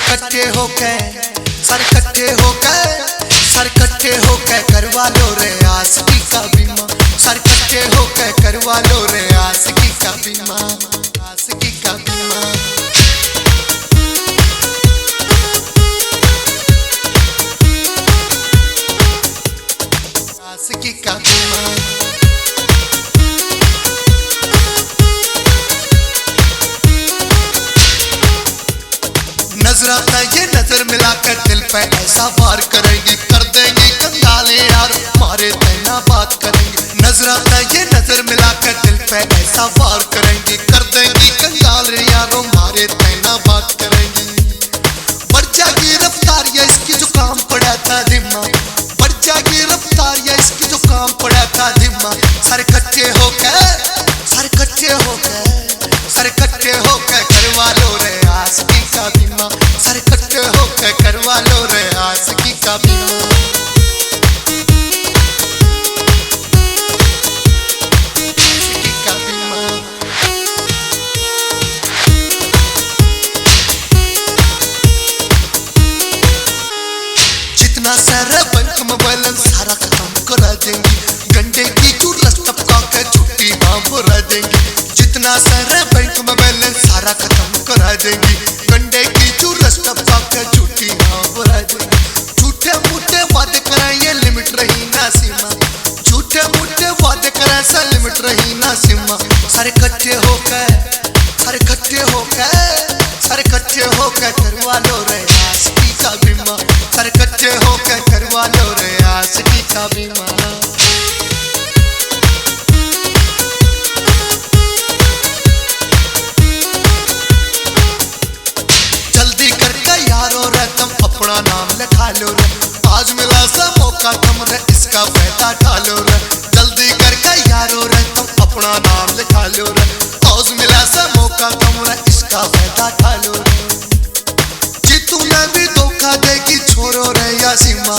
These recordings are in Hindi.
इकट्ठे होके करवा लो रे आशिकी का बीमा। सर इकट्ठे होके करवा लो रे आशिकी का बीमा, आशिकी का बीमा। आशिकी का बीमा। नजराना ये नजर मिलाकर दिल पे ऐसा वार करेंगी, कर देंगी कंगाले यार मारे तैना बात करेंगे। नजराना ये नजर मिलाकर दिल पे ऐसा वार करेंगी, कर देंगी कंगाले यारों मारे तैना बात करेंगी। बढ़ जाएगी रफ्तार या इसकी जो काम पड़ा था धिम्मा, बढ़ जाएगी रफ्तार या इसकी जो काम पड़ा था धिम्मा। सारे इकट्ठे होकर, सारे इकट्ठे होकर, सारे इकट्ठे होकर करवा लो रे आशिकी का बीमा। सारे इकट्ठे होकर करवा लो रे आशिकी का बीमा। आशिकी का बीमा। जितना सारा बैंक में बैलेंस सारा खत्म करा देंगी, गंडे की चूरस टपका के छुट्टी हाँ बुरा देंगी। जितना सारा बैंक में बैलेंस सारा खत्म करा देंगी, गंडे की चूरस टपका के छुट्टी हाँ बुरा देंगी। झूठे मूठे वादे करें ये लिमिट रही ना सीमा, झूठे मूठे वादे करें सा लिमिट रही ना सीमा। सारे इकट्ठे होकर, सारे इकट्ठे होकर, सारे इकट्ठे होकर करवा लो रे आशिकी का बीमा। सारे इकट्ठे होकर करवा लो रे आशिकी का बीमा। जल्दी करके यारो रे तुम अपना नाम लिखा लो रे, आज मिला सा मौका तुम रे इसका फायदा उठा लो रे। जल्दी करके यारो रे तुम अपना नाम लिखा लो रे, आज मिला सा मौका तुम रे इसका फायदा उठा लो रे। जीतू ने भी धोखा देगी छोरो रे या सीमा,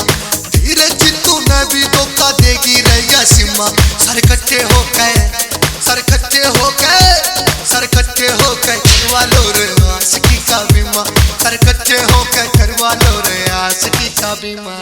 धीरे जीतू ने भी धोखा देगी रे या सीमा। सारे इकट्ठे होके, सारे इकट्ठे होके, सारे इकट्ठे होके करवा लो रे आशिकी का बीमा। सारे इकट्ठे होके करवा लो रे आशिकी का बीमा।